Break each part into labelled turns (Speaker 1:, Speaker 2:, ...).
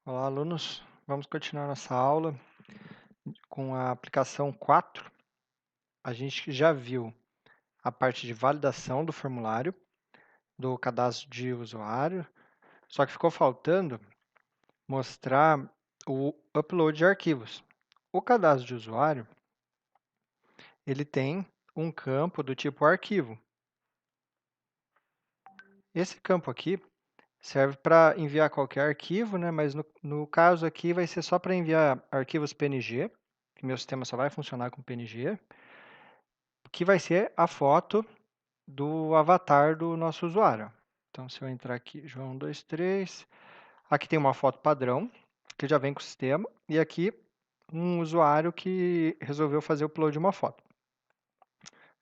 Speaker 1: Olá, alunos. Vamos continuar nossa aula com a aplicação 4. A gente já viu a parte de validação do formulário, do cadastro de usuário, só que ficou faltando mostrar o upload de arquivos. O cadastro de usuário, ele tem um campo do tipo arquivo. Esse campo aqui serve para enviar qualquer arquivo, né? Mas no caso aqui vai ser só para enviar arquivos PNG, que meu sistema só vai funcionar com PNG, que vai ser a foto do avatar do nosso usuário. Então, se eu entrar aqui, João 23, aqui tem uma foto padrão, que já vem com o sistema, e aqui um usuário que resolveu fazer o upload de uma foto.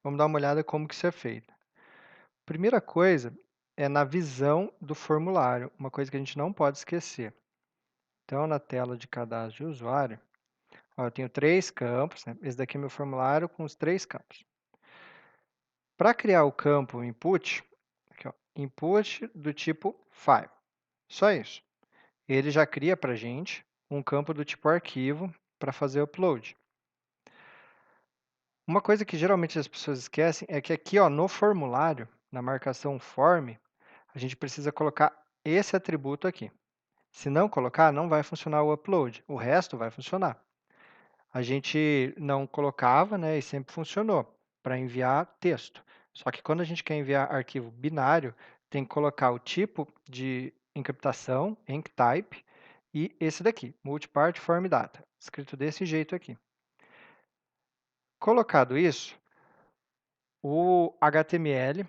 Speaker 1: Vamos dar uma olhada como que isso é feito. Primeira coisa é na visão do formulário, uma coisa que a gente não pode esquecer. Então, na tela de cadastro de usuário, ó, eu tenho 3 campos, né? Esse daqui é meu formulário com os 3 campos. Para criar o campo input, aqui, ó, input do tipo file. Só isso. Ele já cria para a gente um campo do tipo arquivo para fazer o upload. Uma coisa que geralmente as pessoas esquecem é que aqui, ó, no formulário, na marcação form, a gente precisa colocar esse atributo aqui. Se não colocar, não vai funcionar o upload. O resto vai funcionar. A gente não colocava, né, e sempre funcionou para enviar texto. Só que quando a gente quer enviar arquivo binário, tem que colocar o tipo de encriptação, enctype, e esse daqui, multipart form data, escrito desse jeito aqui. Colocado isso, o HTML,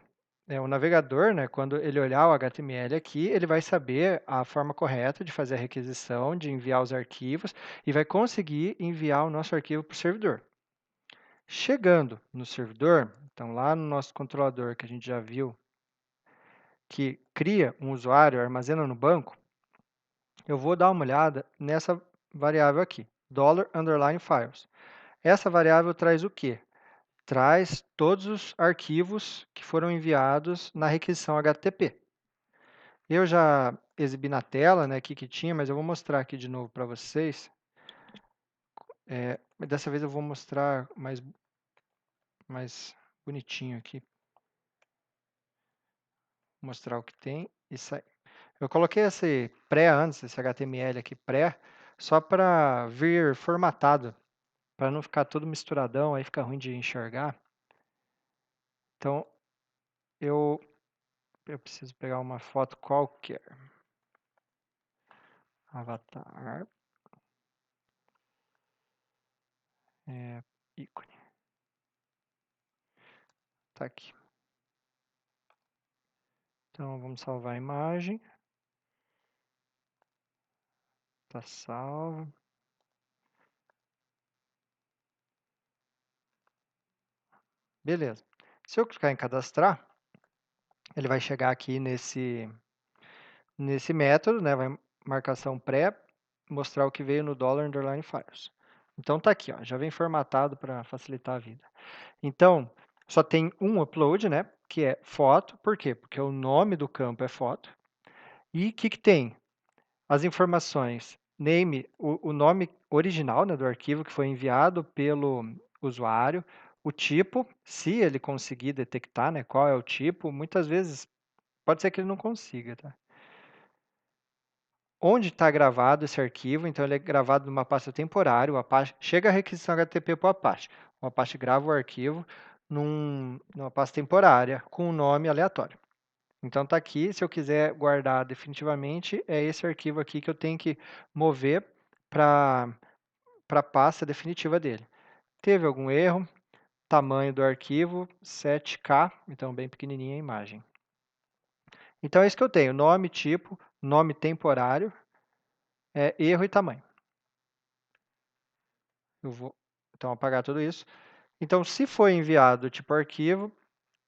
Speaker 1: o navegador, né, quando ele olhar o HTML aqui, ele vai saber a forma correta de fazer a requisição, de enviar os arquivos, e vai conseguir enviar o nosso arquivo para o servidor. Chegando no servidor, então lá no nosso controlador que a gente já viu, que cria um usuário, armazena no banco, eu vou dar uma olhada nessa variável aqui, $_files. Essa variável traz o quê? Traz todos os arquivos que foram enviados na requisição HTTP. Eu já exibi na tela, né, aqui que tinha, mas eu vou mostrar aqui de novo para vocês. Dessa vez eu vou mostrar mais bonitinho aqui. Mostrar o que tem e sair. Eu coloquei esse pré antes, esse HTML aqui pré, só para vir formatado, para não ficar tudo misturadão, aí fica ruim de enxergar. Então, eu preciso pegar uma foto qualquer. Avatar. Ícone. Tá aqui. Então, vamos salvar a imagem. Tá salvo. Beleza. Se eu clicar em cadastrar, ele vai chegar aqui nesse método, né? Vai marcação pré, mostrar o que veio no $_files. Então tá aqui, ó, já vem formatado para facilitar a vida. Então, só tem um upload, né? Que é foto. Por quê? Porque o nome do campo é foto. E o que tem? As informações, name, o nome original, né, do arquivo que foi enviado pelo usuário, o tipo, se ele conseguir detectar, né, qual é o tipo, muitas vezes pode ser que ele não consiga, tá? Onde está gravado esse arquivo, então ele é gravado numa pasta temporária, o Apache, chega a requisição HTTP para o Apache grava o arquivo numa pasta temporária com um nome aleatório. Então está aqui, se eu quiser guardar definitivamente, é esse arquivo aqui que eu tenho que mover para a pasta definitiva dele. Teve algum erro, tamanho do arquivo, 7K, então bem pequenininha a imagem. Então é isso que eu tenho, nome, tipo, nome temporário, erro e tamanho. Eu vou, então, apagar tudo isso. Então, se foi enviado tipo arquivo,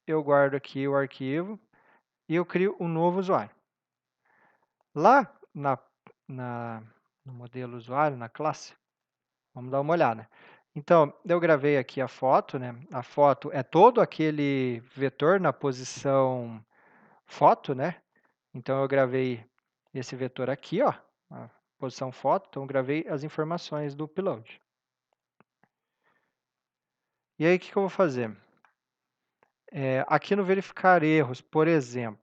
Speaker 1: eu guardo aqui o arquivo e eu crio um novo usuário. Lá no modelo usuário, na classe, vamos dar uma olhada. Então, eu gravei aqui a foto, né? A foto é todo aquele vetor na posição foto, né? Então, eu gravei esse vetor aqui, ó. posição foto, então eu gravei as informações do upload. E aí, o que eu vou fazer? Aqui no verificar erros, por exemplo,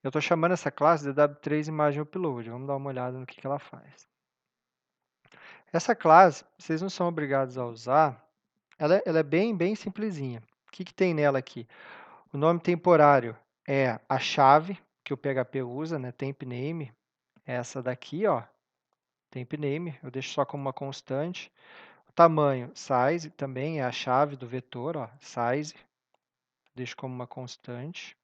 Speaker 1: eu estou chamando essa classe de DW3 Imagem Upload. Vamos dar uma olhada no que ela faz. Essa classe, vocês não são obrigados a usar, ela é bem simplesinha. O que tem nela aqui? O nome temporário é a chave que o PHP usa, né? Temp name, é essa daqui, ó, temp name, eu deixo só como uma constante. O tamanho, size, também é a chave do vetor, ó, size, deixo como uma constante.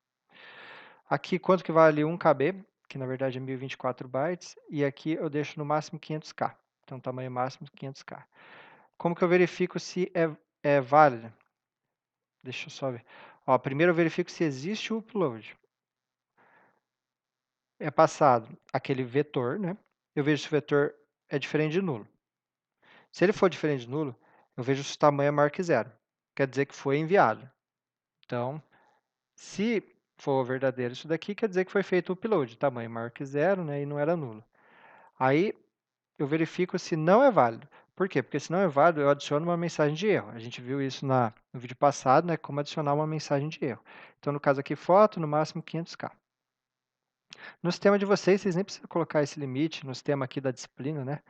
Speaker 1: Aqui, quanto que vale 1KB, que na verdade é 1024 bytes, e aqui eu deixo no máximo 500K, então tamanho máximo 500K. Como que eu verifico se é válido? Deixa eu só ver. Ó, primeiro eu verifico se existe o upload. É passado aquele vetor, né? Eu vejo se o vetor é diferente de nulo. Se ele for diferente de nulo, eu vejo se o tamanho é maior que zero. Quer dizer que foi enviado. Então, se for verdadeiro isso daqui, quer dizer que foi feito o upload, tamanho maior que zero, né? E não era nulo. Aí, eu verifico se não é válido. Por quê? Porque se não é válido, eu adiciono uma mensagem de erro. A gente viu isso no vídeo passado, né? Como adicionar uma mensagem de erro. Então, no caso aqui, foto, no máximo 500K. No sistema de vocês nem precisam colocar esse limite no sistema aqui da disciplina, né?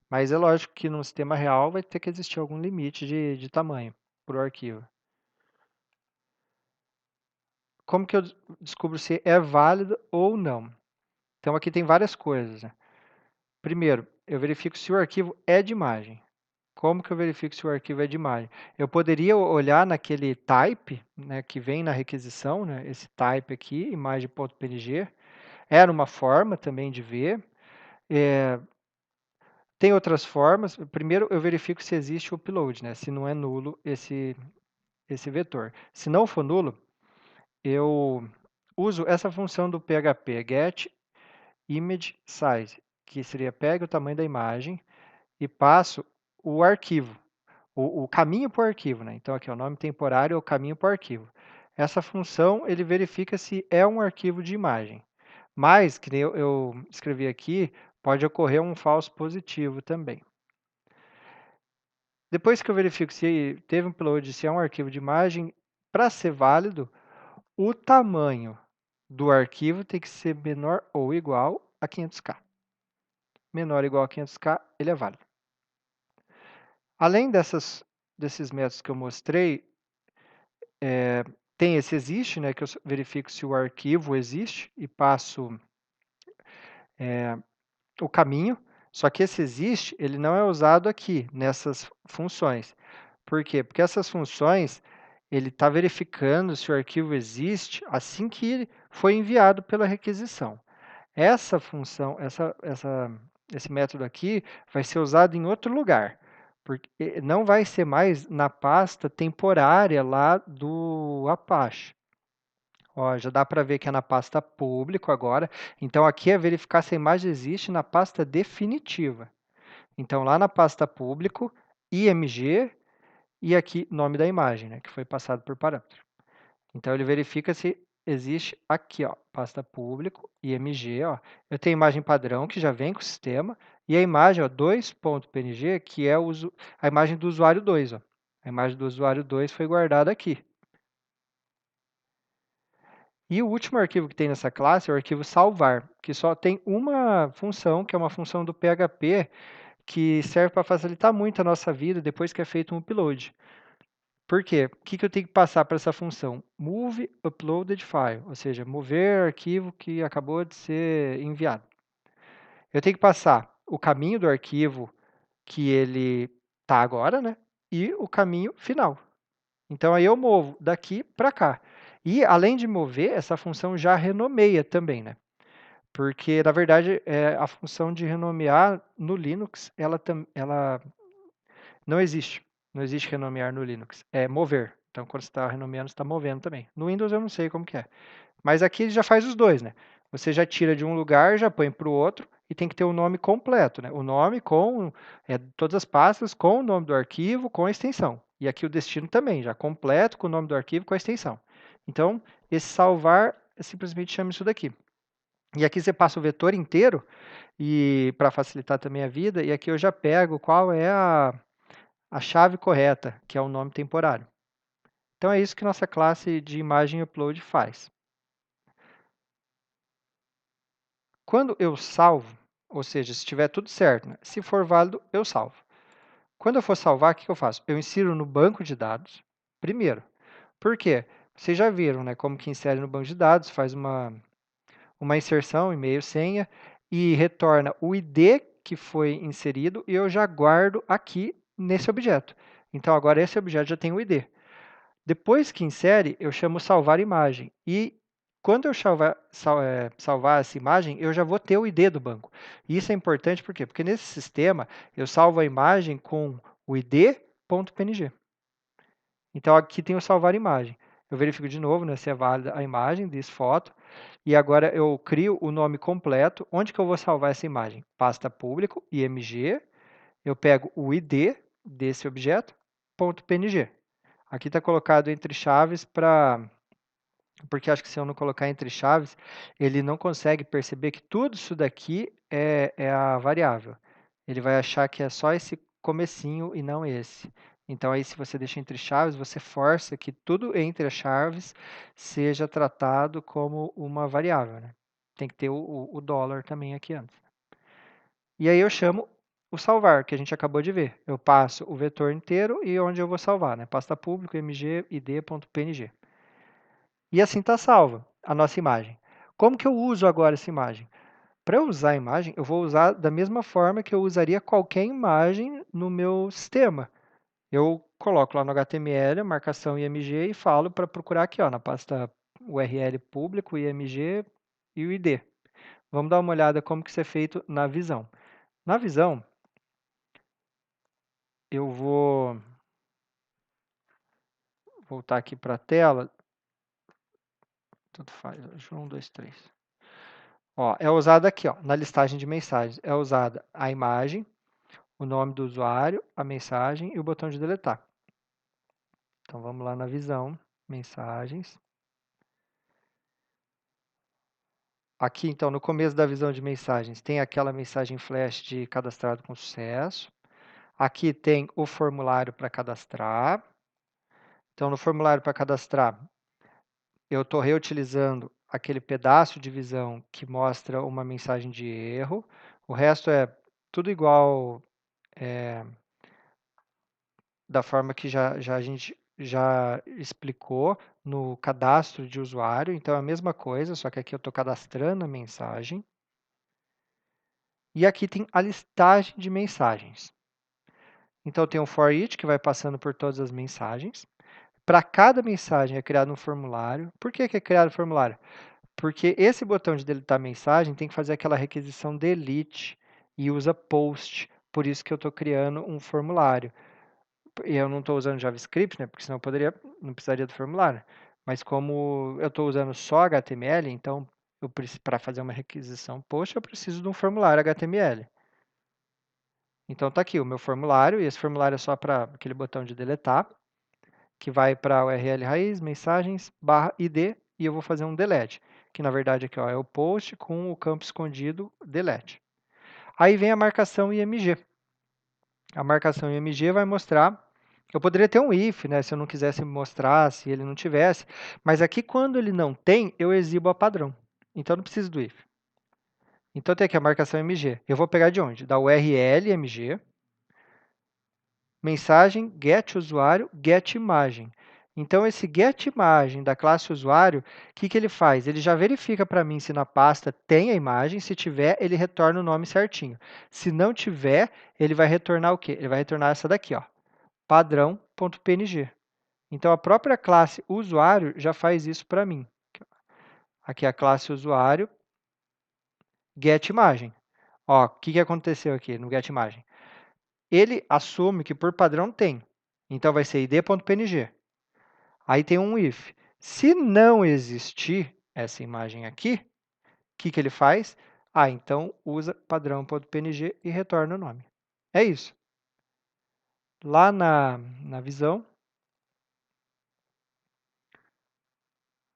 Speaker 1: Mas é lógico que no sistema real vai ter que existir algum limite de tamanho para o arquivo. Como que eu descubro se é válido ou não? Então, aqui tem várias coisas, né? Primeiro, eu verifico se o arquivo é de imagem. Como que eu verifico se o arquivo é de imagem? Eu poderia olhar naquele type, né, que vem na requisição, né, esse type aqui, imagem.png. Era uma forma também de ver. Tem outras formas. Primeiro, eu verifico se existe o upload, né, se não é nulo esse vetor. Se não for nulo, eu uso essa função do PHP, get image size, que seria pega o tamanho da imagem e passo o arquivo. O caminho para o arquivo, né? Então, aqui, o nome temporário é o caminho para o arquivo. Essa função, ele verifica se é um arquivo de imagem. Mas, que nem eu escrevi aqui, pode ocorrer um falso positivo também. Depois que eu verifico se teve um upload, se é um arquivo de imagem, para ser válido, o tamanho do arquivo tem que ser menor ou igual a 500K. Menor ou igual a 500K, ele é válido. Além desses métodos que eu mostrei, tem esse existe, né, que eu verifico se o arquivo existe e passo o caminho. Só que esse existe, ele não é usado aqui, nessas funções. Por quê? Porque essas funções, ele está verificando se o arquivo existe assim que ele foi enviado pela requisição. Essa função, esse método aqui vai ser usado em outro lugar, porque não vai ser mais na pasta temporária lá do Apache. Ó, já dá para ver que é na pasta público agora. Então, aqui é verificar se a imagem existe na pasta definitiva. Então, lá na pasta público, IMG e aqui nome da imagem, né, que foi passado por parâmetro. Então, ele verifica se existe aqui, ó, pasta público, IMG, ó. Eu tenho a imagem padrão, que já vem com o sistema, e a imagem, ó, 2.png, que é a imagem do usuário 2, ó. A imagem do usuário 2 foi guardada aqui. E o último arquivo que tem nessa classe é o arquivo salvar, que só tem uma função, que é uma função do PHP, que serve para facilitar muito a nossa vida depois que é feito um upload. Por quê? O que eu tenho que passar para essa função? Move uploaded file, ou seja, mover arquivo que acabou de ser enviado. Eu tenho que passar o caminho do arquivo que ele está agora, né? E o caminho final. Então, aí eu movo daqui para cá. E, além de mover, essa função já renomeia também, né? Porque, na verdade, a função de renomear no Linux, ela não existe. Não existe renomear no Linux. É mover. Então, quando você está renomeando, você está movendo também. No Windows eu não sei como que é. Mas aqui ele já faz os dois, né? Você já tira de um lugar, já põe para o outro e tem que ter o nome completo, né? O nome com todas as pastas, com o nome do arquivo, com a extensão. E aqui o destino também, já completo com o nome do arquivo, com a extensão. Então, esse salvar simplesmente chama isso daqui. E aqui você passa o vetor inteiro e para facilitar também a vida, e aqui eu já pego qual é a chave correta, que é o nome temporário. Então é isso que nossa classe de imagem upload faz. Quando eu salvo, ou seja, se estiver tudo certo, né? Se for válido, eu salvo. Quando eu for salvar, o que eu faço? Eu insiro no banco de dados primeiro. Por quê? Vocês já viram, né, como que insere no banco de dados, faz uma inserção, e-mail, senha, e retorna o ID que foi inserido e eu já guardo aqui nesse objeto. Então, agora esse objeto já tem o ID. Depois que insere, eu chamo salvar imagem. E quando eu salvar essa imagem, eu já vou ter o ID do banco. E isso é importante por quê? Porque nesse sistema, eu salvo a imagem com o id.png. Então, aqui tem o salvar imagem. Eu verifico de novo, né, se é válida a imagem, diz foto. E agora eu crio o nome completo. Onde que eu vou salvar essa imagem? Pasta público, img. Eu pego o id desse objeto, .png. Aqui está colocado entre chaves porque acho que se eu não colocar entre chaves, ele não consegue perceber que tudo isso daqui é a variável. Ele vai achar que é só esse comecinho e não esse. Então, aí, se você deixa entre chaves, você força que tudo entre as chaves seja tratado como uma variável, né? Tem que ter o dólar também aqui antes. E aí eu chamo o salvar, que a gente acabou de ver. Eu passo o vetor inteiro e onde eu vou salvar, né? Pasta público, mg, id.png. E assim está salva a nossa imagem. Como que eu uso agora essa imagem? Para eu usar a imagem, eu vou usar da mesma forma que eu usaria qualquer imagem no meu sistema. Eu coloco lá no HTML a marcação IMG e falo para procurar aqui ó, na pasta URL público, IMG e o ID. Vamos dar uma olhada como que isso é feito na visão. Na visão, eu vou voltar aqui para a tela. Tanto faz, 1, 2, 3. Ó, é usada aqui, ó, na listagem de mensagens. É usada a imagem, o nome do usuário, a mensagem e o botão de deletar. Então, vamos lá na visão, mensagens. Aqui, então, no começo da visão de mensagens, tem aquela mensagem flash de cadastrado com sucesso. Aqui tem o formulário para cadastrar. Então, no formulário para cadastrar, eu estou reutilizando aquele pedaço de visão que mostra uma mensagem de erro. O resto é tudo igual da forma que a gente já explicou no cadastro de usuário. Então, é a mesma coisa, só que aqui eu estou cadastrando a mensagem. E aqui tem a listagem de mensagens. Então, tem um for each, que vai passando por todas as mensagens. Para cada mensagem é criado um formulário. Por que é criado um formulário? Porque esse botão de deletar mensagem tem que fazer aquela requisição delete e usa post. Por isso que eu estou criando um formulário. E eu não estou usando JavaScript, né? Porque senão não precisaria do formulário. Mas como eu estou usando só HTML, então para fazer uma requisição post, eu preciso de um formulário HTML. Então está aqui o meu formulário, e esse formulário é só para aquele botão de deletar, que vai para a URL raiz, mensagens, barra ID, e eu vou fazer um delete, que na verdade aqui ó, é o post com o campo escondido delete. Aí vem a marcação IMG. A marcação IMG vai mostrar. Eu poderia ter um if, né, se eu não quisesse mostrar, se ele não tivesse. Mas aqui, quando ele não tem, eu exibo a padrão. Então, não preciso do if. Então, tem aqui a marcação MG. Eu vou pegar de onde? Da URL MG, mensagem, get usuário, get imagem. Então, esse get imagem da classe usuário, o que ele faz? Ele já verifica para mim se na pasta tem a imagem. Se tiver, ele retorna o nome certinho. Se não tiver, ele vai retornar o quê? Ele vai retornar essa daqui, ó, padrão.png. Então, a própria classe usuário já faz isso para mim. Aqui é a classe usuário, getImagem. Ó, o que aconteceu aqui no getImagem? Ele assume que por padrão tem. Então, vai ser id.png. Aí tem um if. Se não existir essa imagem aqui, o que ele faz? Ah, então usa padrão.png e retorna o nome. É isso. Lá na visão,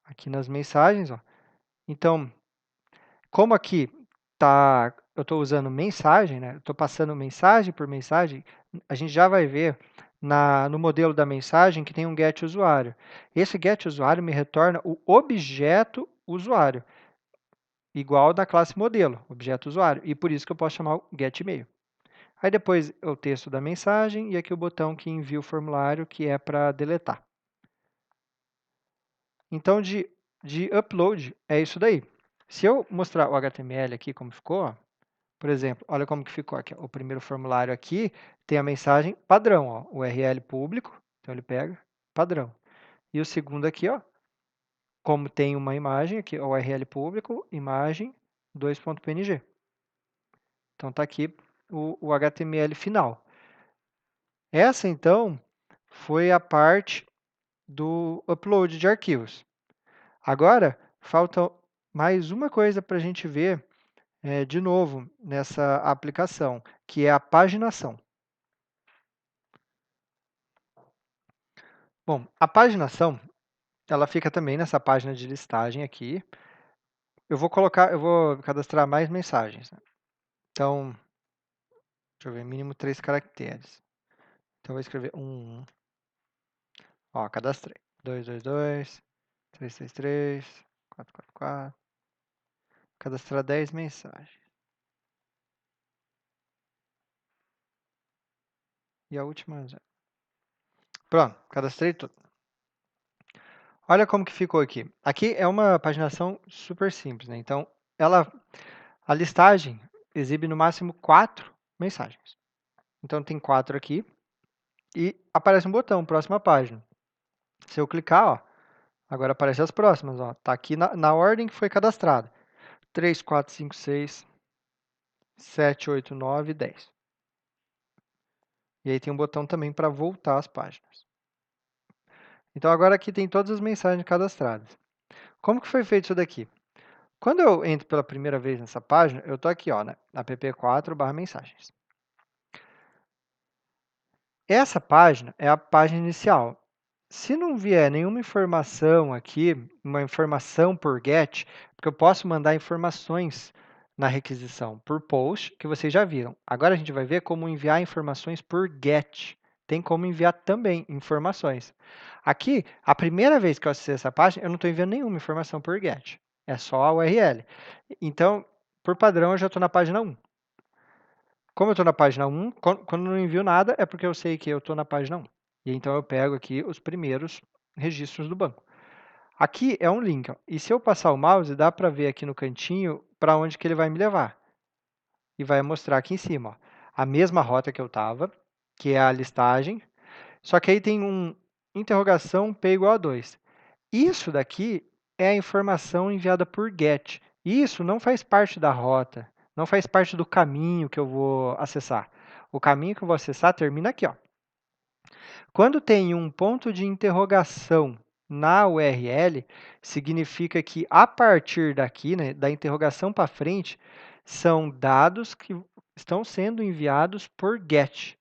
Speaker 1: aqui nas mensagens, ó, então, Como aqui eu estou usando mensagem, né? Eu estou passando mensagem por mensagem, a gente já vai ver no modelo da mensagem que tem um get usuário. Esse get usuário me retorna o objeto usuário, igual da classe modelo, objeto usuário, e por isso que eu posso chamar o get e-mail. Aí depois o texto da mensagem e aqui o botão que envia o formulário, que é para deletar. Então, de upload, é isso daí. Se eu mostrar o HTML aqui como ficou, ó, por exemplo, olha como que ficou aqui. Ó, o primeiro formulário aqui tem a mensagem padrão, ó, URL público, então ele pega padrão. E o segundo aqui, ó, como tem uma imagem aqui, URL público, imagem 2.png. Então está aqui o HTML final. Essa, então, foi a parte do upload de arquivos. Agora, falta mais uma coisa para a gente ver de novo nessa aplicação, que é a paginação. Bom, a paginação, ela fica também nessa página de listagem aqui. Eu vou cadastrar mais mensagens, né? Então, deixa eu ver, mínimo 3 caracteres. Então, eu vou escrever 1. Ó, cadastrei. 222, 333, 444. Cadastrar 10 mensagens. E a última, 0. Pronto, cadastrei tudo. Olha como que ficou aqui. Aqui é uma paginação super simples, né? Então, a listagem exibe no máximo 4 mensagens. Então, tem 4 aqui e aparece um botão, próxima página. Se eu clicar, ó, agora aparecem as próximas. Está aqui na ordem que foi cadastrada. 3, 4, 5, 6, 7, 8, 9, 10. E aí tem um botão também para voltar às páginas. Então, agora aqui tem todas as mensagens cadastradas. Como que foi feito isso daqui? Quando eu entro pela primeira vez nessa página, eu estou aqui, ó, né, app4/mensagens. Essa página é a página inicial. Se não vier nenhuma informação aqui, uma informação por GET, porque eu posso mandar informações na requisição por POST, que vocês já viram. Agora a gente vai ver como enviar informações por GET. Tem como enviar também informações. Aqui, a primeira vez que eu acessei essa página, eu não estou enviando nenhuma informação por GET. É só a URL. Então, por padrão, eu já estou na página 1. Como eu estou na página 1, quando não envio nada, é porque eu sei que eu estou na página 1. E então eu pego aqui os primeiros registros do banco. Aqui é um link, ó, e se eu passar o mouse, dá para ver aqui no cantinho para onde que ele vai me levar. E vai mostrar aqui em cima, ó, a mesma rota que eu estava, que é a listagem, só que aí tem um interrogação P igual a 2. Isso daqui é a informação enviada por GET. Isso não faz parte da rota, não faz parte do caminho que eu vou acessar. O caminho que eu vou acessar termina aqui, ó. Quando tem um ponto de interrogação na URL, significa que a partir daqui, né, da interrogação para frente, são dados que estão sendo enviados por GET.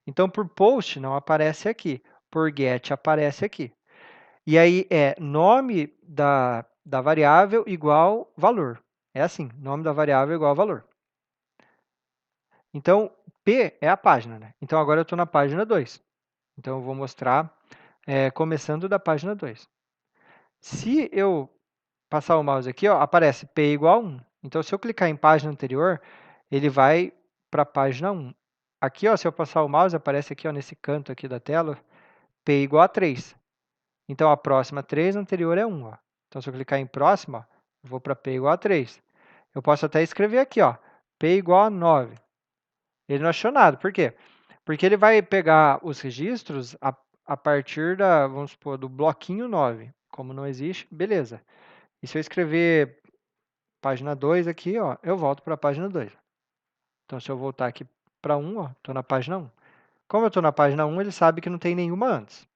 Speaker 1: Então, por POST não aparece aqui, por GET aparece aqui. E aí é nome da variável igual valor. É assim, nome da variável igual valor. Então, P é a página, né? Então, agora eu estou na página 2. Então, eu vou mostrar começando da página 2. Se eu passar o mouse aqui, ó, aparece P igual a 1. Então, se eu clicar em página anterior, ele vai para a página 1. Aqui, ó, se eu passar o mouse, aparece aqui ó, nesse canto aqui da tela, P igual a 3. Então, a próxima 3 anterior é 1. Ó. Então, se eu clicar em próxima, ó, eu vou para P igual a 3. Eu posso até escrever aqui, ó, P igual a 9. Ele não achou nada. Por quê? Porque ele vai pegar os registros a partir vamos supor, do bloquinho 9. Como não existe, beleza. E se eu escrever página 2 aqui, ó, eu volto para a página 2. Então, se eu voltar aqui para 1, estou na página 1. Como eu estou na página 1, ele sabe que não tem nenhuma antes.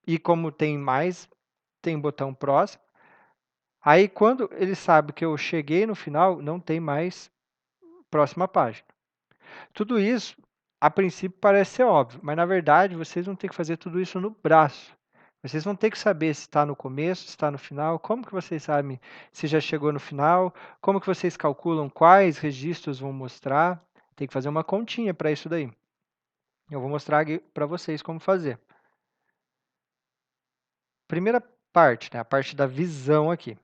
Speaker 1: E como tem mais, tem botão próximo. Aí, quando ele sabe que eu cheguei no final, não tem mais próxima página. Tudo isso, a princípio, parece ser óbvio, mas, na verdade, vocês vão ter que fazer tudo isso no braço. Vocês vão ter que saber se está no começo, se está no final. Como que vocês sabem se já chegou no final? Como que vocês calculam quais registros vão mostrar? Tem que fazer uma continha para isso daí. Eu vou mostrar para vocês como fazer. Primeira parte, né, a parte da visão aqui.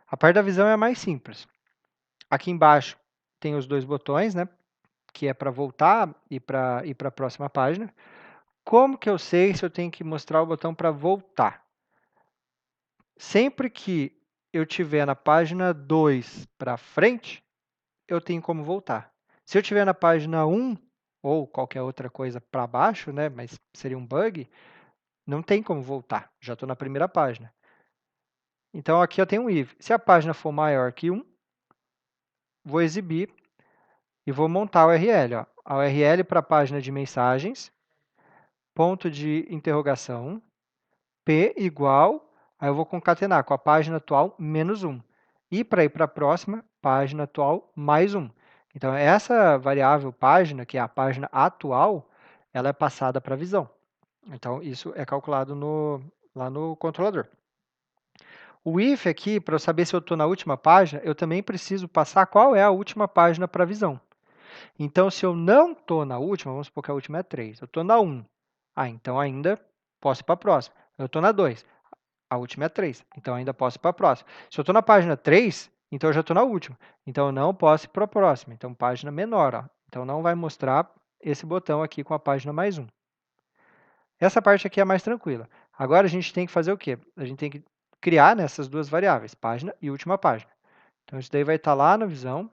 Speaker 1: A parte da visão é a mais simples. Aqui embaixo tem os dois botões, né, que é para voltar e para ir para a próxima página. Como que eu sei se eu tenho que mostrar o botão para voltar? Sempre que eu tiver na página 2 para frente, eu tenho como voltar. Se eu tiver na página 1 ou qualquer outra coisa para baixo, né, mas seria um bug, não tem como voltar. Já estou na primeira página. Então, aqui eu tenho um if. Se a página for maior que 1, vou exibir e vou montar o URL. Ó. A URL para a página de mensagens, ponto de interrogação, P igual, aí eu vou concatenar com a página atual menos 1. E para ir para a próxima, página atual mais 1. Então, essa variável página, que é a página atual, ela é passada para a visão. Então, isso é calculado lá no controlador. O if aqui, para eu saber se eu estou na última página, eu também preciso passar qual é a última página para a visão. Então, se eu não estou na última, vamos supor que a última é 3, eu estou na 1. Então ainda posso ir para a próxima. Eu estou na 2, a última é 3, então ainda posso ir para a próxima. Se eu estou na página 3, então eu já estou na última. Então eu não posso ir para a próxima. Então, página menor. Ó. Então, não vai mostrar esse botão aqui com a página mais 1. Essa parte aqui é mais tranquila. Agora, a gente tem que fazer o quê? A gente tem que criar nessas duas variáveis, página e última página. Então, isso daí vai estar lá na visão.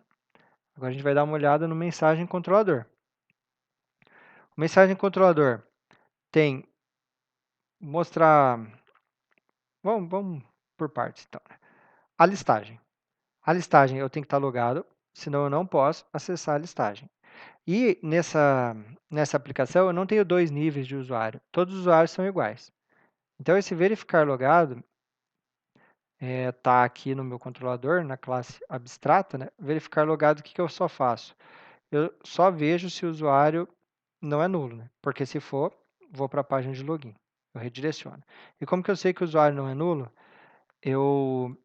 Speaker 1: Agora, a gente vai dar uma olhada no mensagem controlador. O mensagem controlador tem mostrar... Vamos por partes, então. A listagem. A listagem eu tenho que estar logado, senão eu não posso acessar a listagem. E nessa aplicação eu não tenho dois níveis de usuário. Todos os usuários são iguais. Então, esse verificar logado está aqui no meu controlador, na classe abstrata. Né? Verificar logado, o que eu só faço? Eu só vejo se o usuário não é nulo, né? Porque se for, vou para a página de login. Eu redireciono. E como que eu sei que o usuário não é nulo? Eu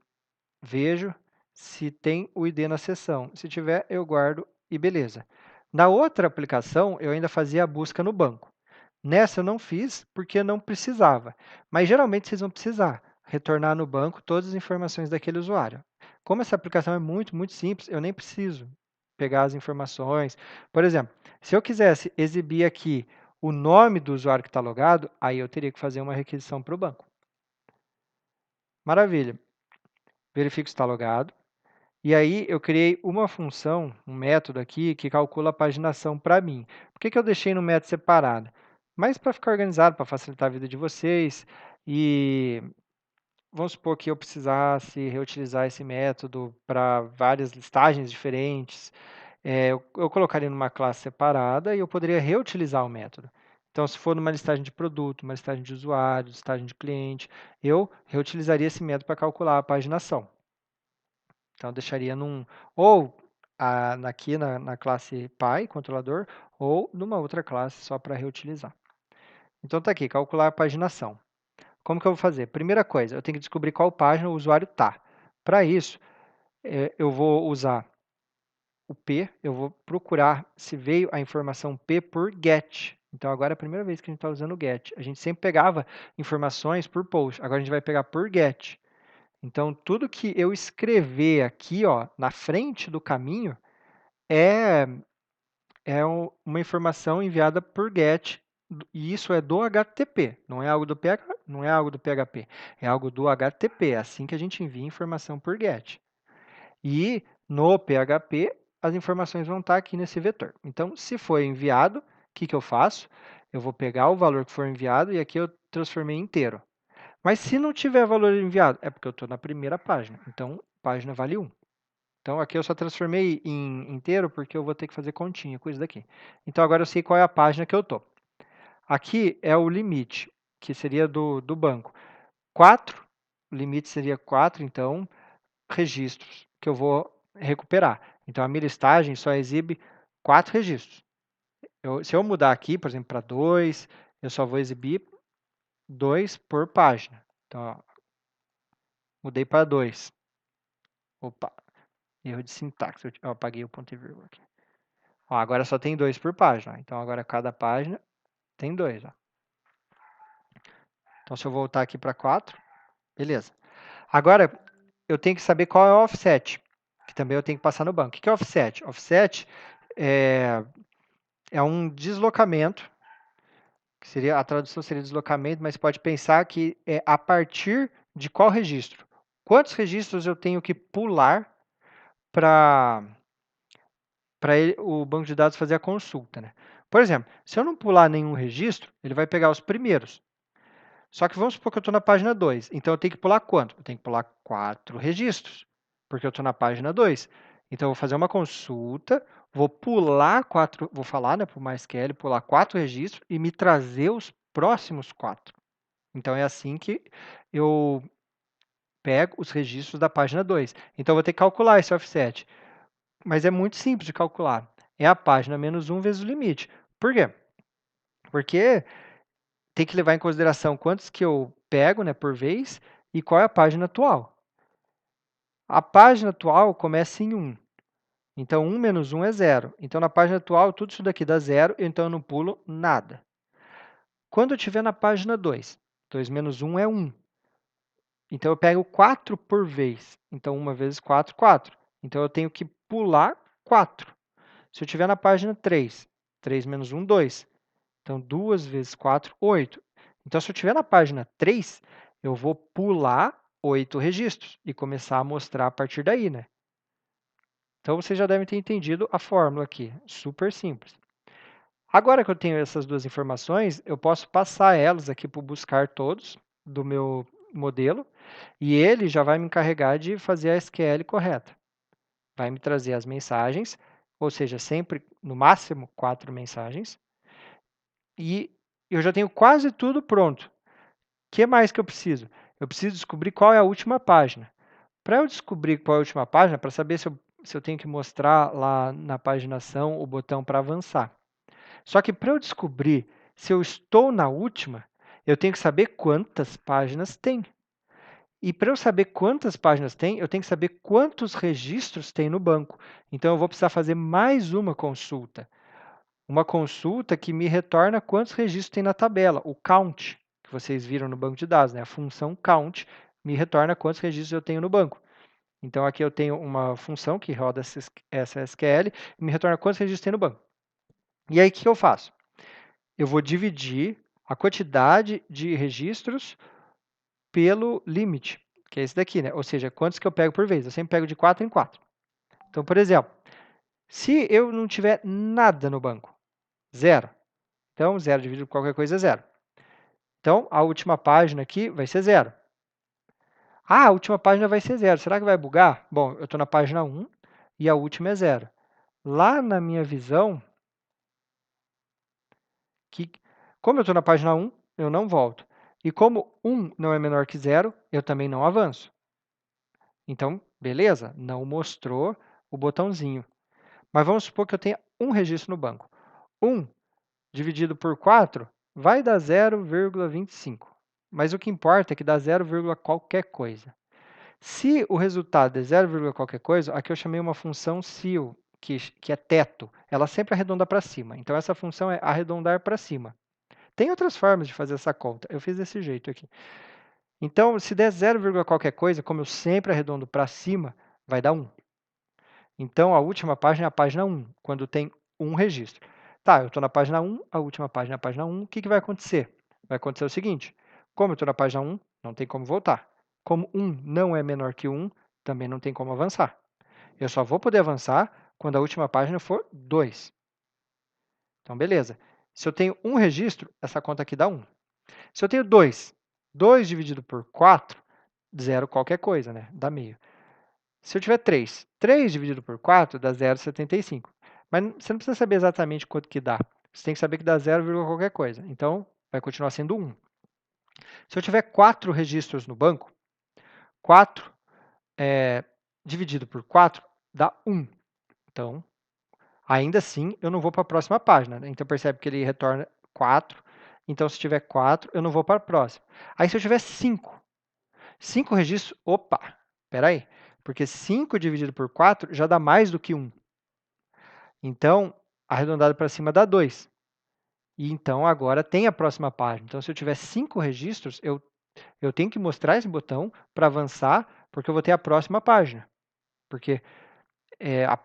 Speaker 1: vejo se tem o ID na seção. Se tiver, eu guardo e beleza. Na outra aplicação, eu ainda fazia a busca no banco. Nessa eu não fiz porque eu não precisava. Mas geralmente vocês vão precisar retornar no banco todas as informações daquele usuário. Como essa aplicação é muito, muito simples, eu nem preciso pegar as informações. Por exemplo, se eu quisesse exibir aqui o nome do usuário que está logado, aí eu teria que fazer uma requisição para o banco. Maravilha. Verifico se está logado. E aí eu criei uma função, um método aqui, que calcula a paginação para mim. Por que eu deixei no método separado? Mas para ficar organizado, para facilitar a vida de vocês. E vamos supor que eu precisasse reutilizar esse método para várias listagens diferentes. Eu colocaria numa classe separada e eu poderia reutilizar o método. Então, se for numa listagem de produto, uma listagem de usuário, listagem de cliente, eu reutilizaria esse método para calcular a paginação. Então, eu deixaria ou aqui na classe Py, controlador, ou numa outra classe só para reutilizar. Então, está aqui, calcular a paginação. Como que eu vou fazer? Primeira coisa, eu tenho que descobrir qual página o usuário está. Para isso, eu vou usar o P, eu vou procurar se veio a informação P por GET. Então, agora é a primeira vez que a gente está usando o GET. A gente sempre pegava informações por POST, agora a gente vai pegar por GET. Então, tudo que eu escrever aqui, ó, na frente do caminho, é uma informação enviada por GET, e isso é do HTTP, não é algo do não é algo do PHP, é algo do HTTP, é assim que a gente envia informação por GET. E no PHP, as informações vão estar aqui nesse vetor. Então, se foi enviado, o que eu faço? Eu vou pegar o valor que for enviado e aqui eu transformei inteiro. Mas se não tiver valor enviado, é porque eu estou na primeira página. Então, página vale 1. Então, aqui eu só transformei em inteiro porque eu vou ter que fazer continha com isso daqui. Então, agora eu sei qual é a página que eu estou. Aqui é o limite, que seria do banco. 4, o limite seria 4, então, registros que eu vou recuperar. Então, a minha listagem só exibe 4 registros. Se eu mudar aqui, por exemplo, para 2, eu só vou exibir 2 por página. Então, ó, mudei para 2. Opa, erro de sintaxe. Eu apaguei o ponto e vírgula aqui. Ó, agora só tem 2 por página. Então, agora cada página tem 2. Ó. Então, se eu voltar aqui para 4, beleza. Agora, eu tenho que saber qual é o offset, que também eu tenho que passar no banco. O que é offset? Offset é um deslocamento, que seria, a tradução seria deslocamento, mas pode pensar que é a partir de qual registro. Quantos registros eu tenho que pular para o banco de dados fazer a consulta, né? Por exemplo, se eu não pular nenhum registro, ele vai pegar os primeiros. Só que vamos supor que eu estou na página 2. Então, eu tenho que pular quanto? Eu tenho que pular 4 registros, porque eu estou na página 2. Então, eu vou fazer uma consulta, vou pular 4, vou falar para o MySQL, pular 4 registros e me trazer os próximos 4. Então, é assim que eu pego os registros da página 2. Então, eu vou ter que calcular esse offset. Mas é muito simples de calcular. É a página menos 1 vezes o limite. Por quê? Porque tem que levar em consideração quantos que eu pego, né, por vez e qual é a página atual. A página atual começa em 1. Então, 1 menos 1 é 0. Então, na página atual, tudo isso daqui dá 0, então eu não pulo nada. Quando eu estiver na página 2, 2 menos 1 é 1. Então, eu pego 4 por vez. Então, 1 vezes 4, 4. Então, eu tenho que pular 4. Se eu estiver na página 3, 3 menos 1, 2. Então, 2 vezes 4, 8. Então, se eu estiver na página 3, eu vou pular 8 registros e começar a mostrar a partir daí, né? Então, vocês já devem ter entendido a fórmula aqui. Super simples. Agora que eu tenho essas duas informações, eu posso passar elas aqui para o buscar todos do meu modelo e ele já vai me encarregar de fazer a SQL correta. Vai me trazer as mensagens, ou seja, sempre no máximo 4 mensagens. E eu já tenho quase tudo pronto. O que mais que eu preciso? Eu preciso descobrir qual é a última página. Para eu descobrir qual é a última página, para saber se eu tenho que mostrar lá na paginação o botão para avançar. Só que para eu descobrir se eu estou na última, eu tenho que saber quantas páginas tem. E para eu saber quantas páginas tem, eu tenho que saber quantos registros tem no banco. Então, eu vou precisar fazer mais uma consulta. Uma consulta que me retorna quantos registros tem na tabela, o count, que vocês viram no banco de dados, né? A função count me retorna quantos registros eu tenho no banco. Então, aqui eu tenho uma função que roda essa SQL e me retorna quantos registros tem no banco. E aí, o que eu faço? Eu vou dividir a quantidade de registros pelo limite, que é esse daqui, né? Ou seja, quantos que eu pego por vez. Eu sempre pego de 4 em 4. Então, por exemplo, se eu não tiver nada no banco, zero. Então, 0 dividido por qualquer coisa é 0. Então, a última página aqui vai ser 0. Ah, a última página vai ser 0. Será que vai bugar? Bom, eu estou na página 1 e a última é 0. Lá na minha visão, como eu estou na página 1, eu não volto. E como 1 não é menor que 0, eu também não avanço. Então, beleza, não mostrou o botãozinho. Mas vamos supor que eu tenha um registro no banco. 1 dividido por 4 vai dar 0,25. Mas o que importa é que dá 0, qualquer coisa. Se o resultado é 0, qualquer coisa, aqui eu chamei uma função ceil, que é teto. Ela sempre arredonda para cima. Então, essa função é arredondar para cima. Tem outras formas de fazer essa conta. Eu fiz desse jeito aqui. Então, se der 0, qualquer coisa, como eu sempre arredondo para cima, vai dar 1. Então, a última página é a página 1, quando tem um registro. Tá, eu estou na página 1, a última página é a página 1. O que vai acontecer? Vai acontecer o seguinte, como eu estou na página 1, não tem como voltar. Como 1 não é menor que 1, também não tem como avançar. Eu só vou poder avançar quando a última página for 2. Então, beleza. Se eu tenho um registro, essa conta aqui dá 1. Se eu tenho 2, 2 dividido por 4, 0 qualquer coisa, né? Dá meio. Se eu tiver 3, 3 dividido por 4 dá 0,75. Mas você não precisa saber exatamente quanto que dá. Você tem que saber que dá 0, qualquer coisa. Então, vai continuar sendo 1. Se eu tiver 4 registros no banco, 4 dividido por 4 dá 1. Então, ainda assim, eu não vou para a próxima página. Né? Então, percebe que ele retorna 4 Então, se tiver 4, eu não vou para a próxima. Aí, se eu tiver 5 registros, opa, espera aí, porque 5 dividido por 4 já dá mais do que 1. Então, arredondado para cima dá 2. E então, agora tem a próxima página. Então, se eu tiver 5 registros, eu tenho que mostrar esse botão para avançar, porque eu vou ter a próxima página. Porque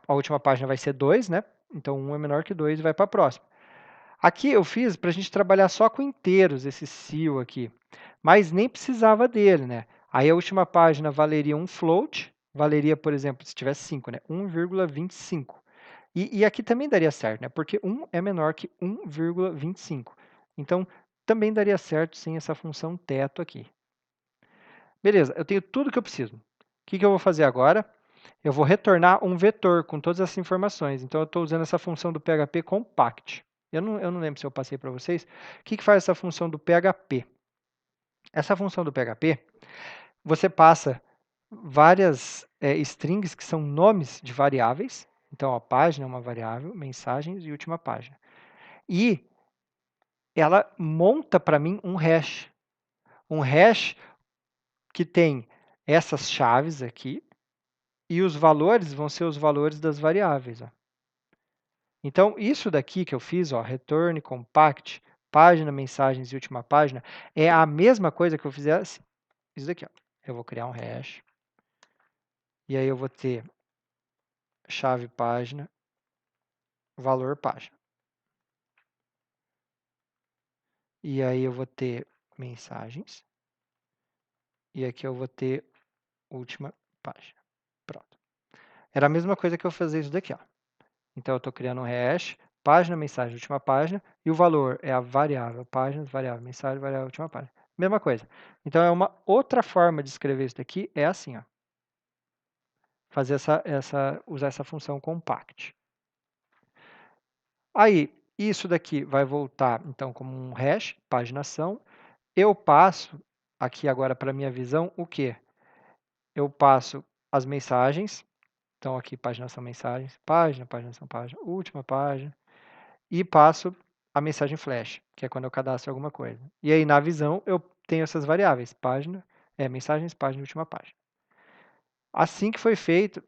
Speaker 1: a última página vai ser 2, né? Então, 1 é menor que 2 e vai para a próxima. Aqui eu fiz para a gente trabalhar só com inteiros, esse seal aqui. Mas nem precisava dele, né? Aí a última página valeria um float, valeria, por exemplo, se tivesse 5, né? 1,25. E aqui também daria certo, né? Porque 1 é menor que 1,25. Então, também daria certo sem essa função teto aqui. Beleza, eu tenho tudo que eu preciso. O que eu vou fazer agora? Eu vou retornar um vetor com todas essas informações. Então, eu estou usando essa função do PHP compact. Eu não lembro se eu passei para vocês. O que faz essa função do PHP? Essa função do PHP, você passa várias strings que são nomes de variáveis. Então, a página é uma variável, mensagens e última página. E ela monta para mim um hash. Um hash que tem essas chaves aqui, e os valores vão ser os valores das variáveis. Ó. Então, isso daqui que eu fiz, ó, return, compact, página, mensagens e última página, é a mesma coisa que eu fizesse isso daqui. Ó. Eu vou criar um hash, e aí eu vou ter chave página, valor página. E aí eu vou ter mensagens, e aqui eu vou ter última página. Pronto. Era a mesma coisa que eu fazer isso daqui. Ó. Então, eu estou criando um hash, página, mensagem, última página, e o valor é a variável página, variável mensagem, variável última página. Mesma coisa. Então, é uma outra forma de escrever isso daqui, é assim, ó. Fazer usar essa função compact. Aí, isso daqui vai voltar, então, como um hash, paginação. Eu passo aqui agora para a minha visão o quê? Eu passo as mensagens, então aqui paginação mensagens, página, paginação página, última página, e passo a mensagem flash, que é quando eu cadastro alguma coisa. E aí, na visão, eu tenho essas variáveis, página, mensagens, página e última página. Assim que foi feita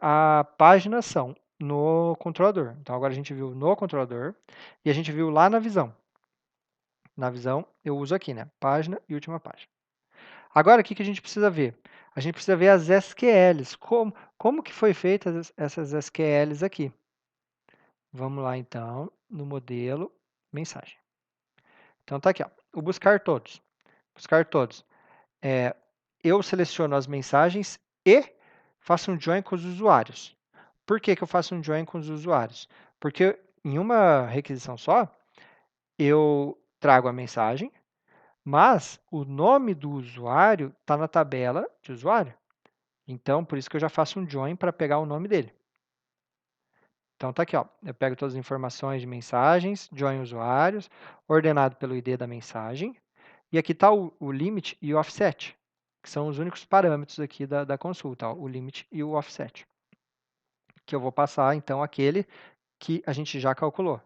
Speaker 1: a paginação no controlador. Então, agora a gente viu no controlador e a gente viu lá na visão. Na visão, eu uso aqui, né? Página e última página. Agora, o que a gente precisa ver? A gente precisa ver as SQLs. Como que foi feitas essas SQLs aqui? Vamos lá, então, no modelo mensagem. Então, tá aqui, ó, o buscar todos. Buscar todos. Eu seleciono as mensagens e faço um join com os usuários. Por que eu faço um join com os usuários? Porque em uma requisição só, eu trago a mensagem, mas o nome do usuário está na tabela de usuário. Então, por isso que eu já faço um join para pegar o nome dele. Então, tá aqui, ó. Eu pego todas as informações de mensagens, join usuários, ordenado pelo ID da mensagem. E aqui está o limit e o offset, que são os únicos parâmetros aqui da consulta, ó, o limit e o offset. Que eu vou passar, então, aquele que a gente já calculou.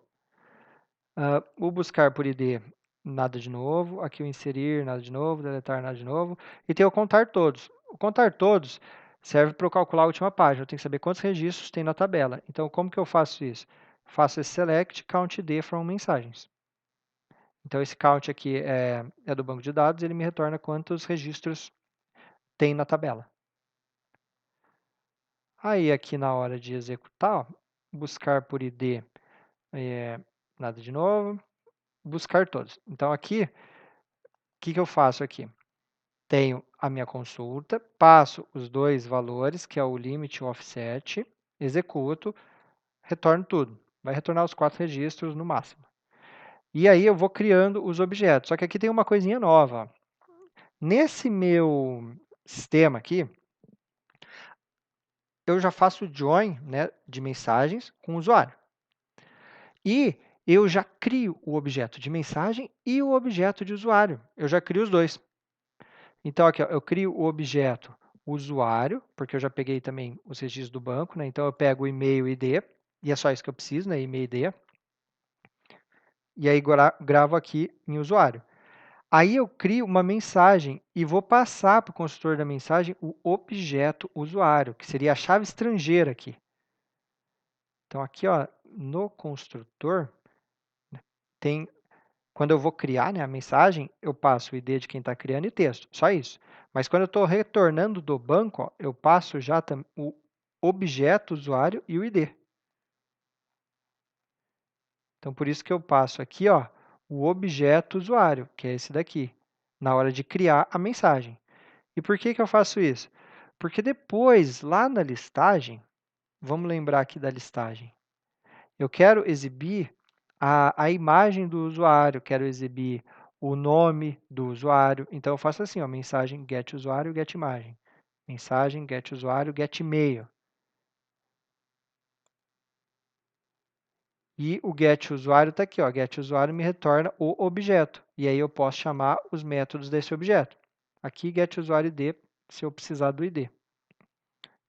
Speaker 1: O buscar por ID, nada de novo. Aqui o inserir, nada de novo. Deletar, nada de novo. E tem o contar todos. O contar todos serve para eu calcular a última página. Eu tenho que saber quantos registros tem na tabela. Então, como que eu faço isso? Faço esse select count ID from mensagens. Então, esse count aqui é do banco de dados, ele me retorna quantos registros tem na tabela. Aí, aqui na hora de executar, ó, buscar por ID, nada de novo, buscar todos. Então, aqui, o que eu faço aqui? Tenho a minha consulta, passo os dois valores, que é o limit e o offset, executo, retorno tudo. Vai retornar os 4 registros no máximo. E aí eu vou criando os objetos. Só que aqui tem uma coisinha nova. Ó. Nesse meu sistema aqui, eu já faço join, né, de mensagens com o usuário. E eu já crio o objeto de mensagem e o objeto de usuário. Eu já crio os dois. Então, aqui, ó, eu crio o objeto usuário, porque eu já peguei também os registros do banco, né? Então, eu pego o e-mail e ID, e é só isso que eu preciso, né? E-mail e ID. e aí gravo aqui em usuário. Aí eu crio uma mensagem e vou passar para o construtor da mensagem o objeto usuário, que seria a chave estrangeira aqui. Então, aqui ó, no construtor, tem, quando eu vou criar, né, a mensagem, eu passo o ID de quem está criando e texto, só isso. Mas quando eu estou retornando do banco, ó, eu passo já o objeto usuário e o ID. Então, por isso que eu passo aqui ó, o objeto usuário, que é esse daqui, na hora de criar a mensagem. E por que eu faço isso? Porque depois, lá na listagem, vamos lembrar aqui da listagem, eu quero exibir a imagem do usuário, quero exibir o nome do usuário. Então, eu faço assim, ó, mensagem get usuário, get imagem. Mensagem get usuário, get e-mail. E o get usuário está aqui, ó, get usuário me retorna o objeto. E aí eu posso chamar os métodos desse objeto. Aqui, get usuário ID, se eu precisar do ID.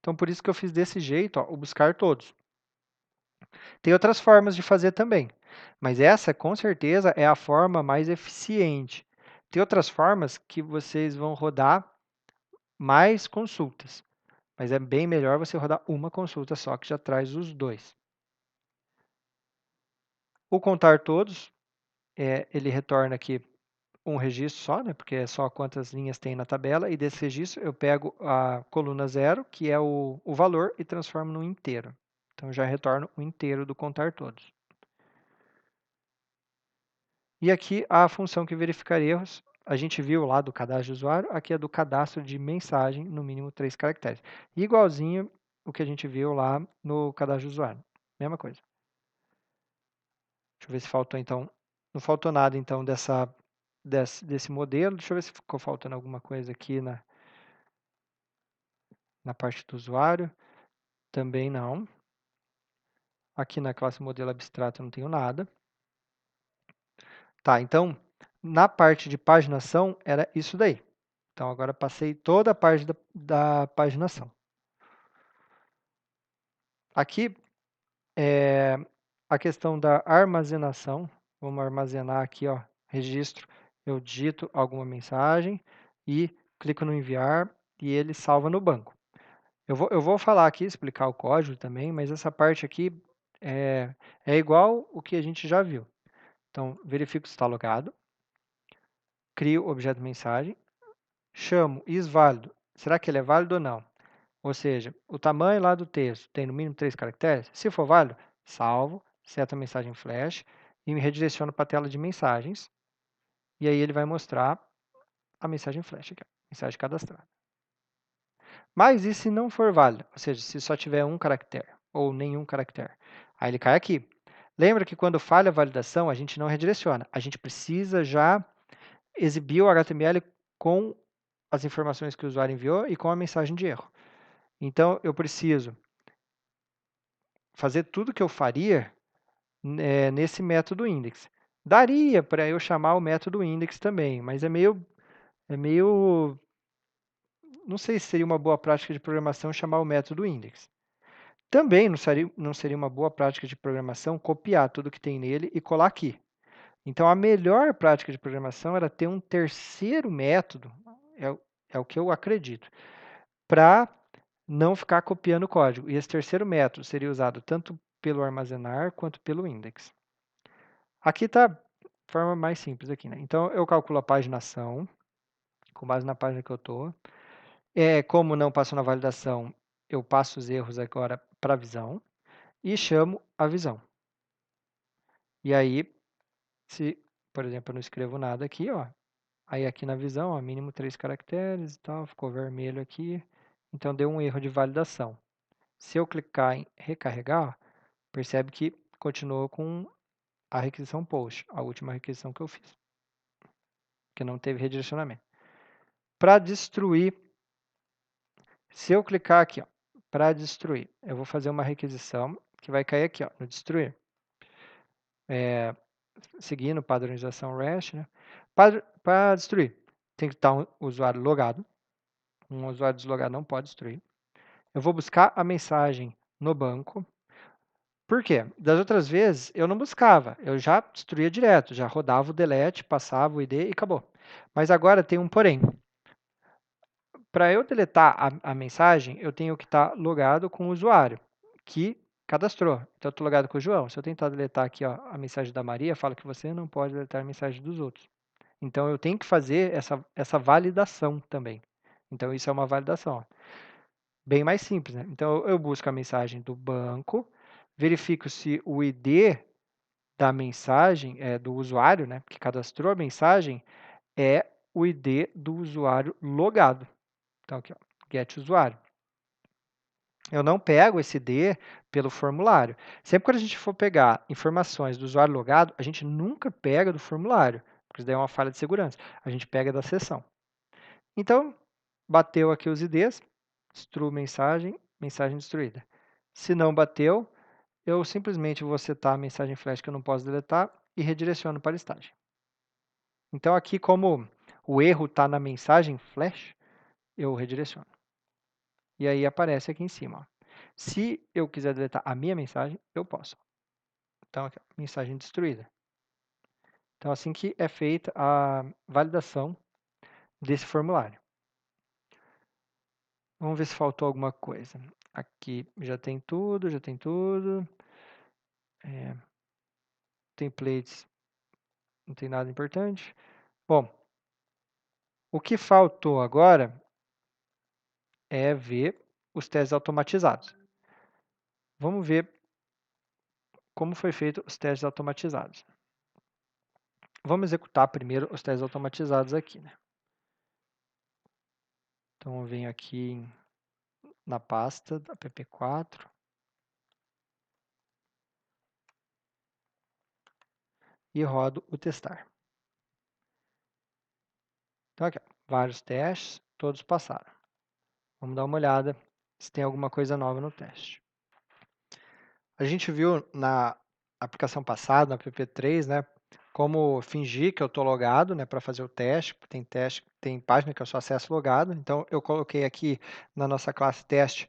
Speaker 1: Então, por isso que eu fiz desse jeito, ó, o buscar todos. Tem outras formas de fazer também, mas essa, com certeza, é a forma mais eficiente. Tem outras formas que vocês vão rodar mais consultas, mas é bem melhor você rodar uma consulta só, que já traz os dois. O contar todos, ele retorna aqui um registro só, né, porque é só quantas linhas tem na tabela, e desse registro eu pego a coluna 0, que é o valor, e transformo no inteiro. Então, já retorno o inteiro do contar todos. E aqui a função que verificar erros, a gente viu lá do cadastro de usuário, aqui é do cadastro de mensagem, no mínimo 3 caracteres. Igualzinho o que a gente viu lá no cadastro de usuário. Mesma coisa. Deixa eu ver se faltou então. Não faltou nada então desse modelo. Deixa eu ver se ficou faltando alguma coisa aqui na parte do usuário. Também não. Aqui na classe modelo abstrato eu não tenho nada. Tá, então, na parte de paginação era isso daí. Então, agora passei toda a parte da paginação. Aqui é a questão da armazenação. Vamos armazenar aqui, ó, registro. Eu digito alguma mensagem e clico no enviar e ele salva no banco. Eu vou falar aqui, explicar o código também, mas essa parte aqui é igual o que a gente já viu. Então, verifico se está logado, crio o objeto mensagem, chamo isVálido. Será que ele é válido ou não? Ou seja, o tamanho lá do texto tem no mínimo 3 caracteres? Se for válido, salvo, seto a mensagem flash e me redireciono para a tela de mensagens. E aí ele vai mostrar a mensagem flash aqui, ó, mensagem cadastrada. Mas e se não for válido? Ou seja, se só tiver um caractere ou nenhum caractere? Aí ele cai aqui. Lembra que quando falha a validação, a gente não redireciona. A gente precisa já exibir o HTML com as informações que o usuário enviou e com a mensagem de erro. Então, eu preciso fazer tudo que eu faria nesse método index. Daria para eu chamar o método index também, mas é meio, não sei se seria uma boa prática de programação chamar o método index. Também não seria uma boa prática de programação copiar tudo que tem nele e colar aqui. Então, a melhor prática de programação era ter um terceiro método, é o que eu acredito, para não ficar copiando o código. E esse terceiro método seria usado tanto pelo armazenar quanto pelo index. Aqui está a forma mais simples aqui, né? Então, eu calculo a paginação, com base na página que eu estou. Como não passou na validação, eu passo os erros agora para a visão e chamo a visão. E aí, se, por exemplo, eu não escrevo nada aqui, ó, aí aqui na visão, ó, mínimo 3 caracteres e tal, ficou vermelho aqui, então deu um erro de validação. Se eu clicar em recarregar, percebe que continuou com a requisição post, a última requisição que eu fiz, que não teve redirecionamento. Para destruir, se eu clicar aqui, para destruir, eu vou fazer uma requisição que vai cair aqui, ó, no destruir. Seguindo padronização REST, né? Para destruir, tem que estar um usuário logado. Um usuário deslogado não pode destruir. Eu vou buscar a mensagem no banco. Por quê? Das outras vezes, eu não buscava, eu já destruía direto, já rodava o delete, passava o ID e acabou. Mas agora tem um porém. Para eu deletar a mensagem, eu tenho que estar logado com o usuário que cadastrou. Então, eu estou logado com o João. Se eu tentar deletar aqui ó, a mensagem da Maria, fala que você não pode deletar a mensagem dos outros. Então, eu tenho que fazer essa validação também. Então, isso é uma validação. Ó. Bem mais simples. Né? Então, eu busco a mensagem do banco, verifico se o ID da mensagem, do usuário, né, que cadastrou a mensagem, é o ID do usuário logado. Então, aqui, ó, get usuário. Eu não pego esse ID pelo formulário. Sempre quando a gente for pegar informações do usuário logado, a gente nunca pega do formulário, porque isso daí é uma falha de segurança. A gente pega da sessão. Então, bateu aqui os IDs, destruo mensagem, mensagem destruída. Se não bateu, eu simplesmente vou setar a mensagem flash que eu não posso deletar e redireciono para a listagem. Então, aqui, como o erro está na mensagem flash, eu redireciono. E aí aparece aqui em cima. Ó. Se eu quiser deletar a minha mensagem, eu posso. Então, aqui, ó, mensagem destruída. Então, assim que é feita a validação desse formulário. Vamos ver se faltou alguma coisa. Aqui já tem tudo, já tem tudo. Templates, não tem nada importante. Bom, o que faltou agora é ver os testes automatizados. Vamos ver como foi feito os testes automatizados. Vamos executar primeiro os testes automatizados aqui. Né? Então, eu venho aqui na pasta app4. E rodo o testar. Então, aqui, ó, vários testes, todos passaram. Vamos dar uma olhada se tem alguma coisa nova no teste. A gente viu na aplicação passada, na app3, né, como fingir que eu estou logado, né, para fazer o teste. Tem página que eu só acesso logado. Então, eu coloquei aqui na nossa classe teste,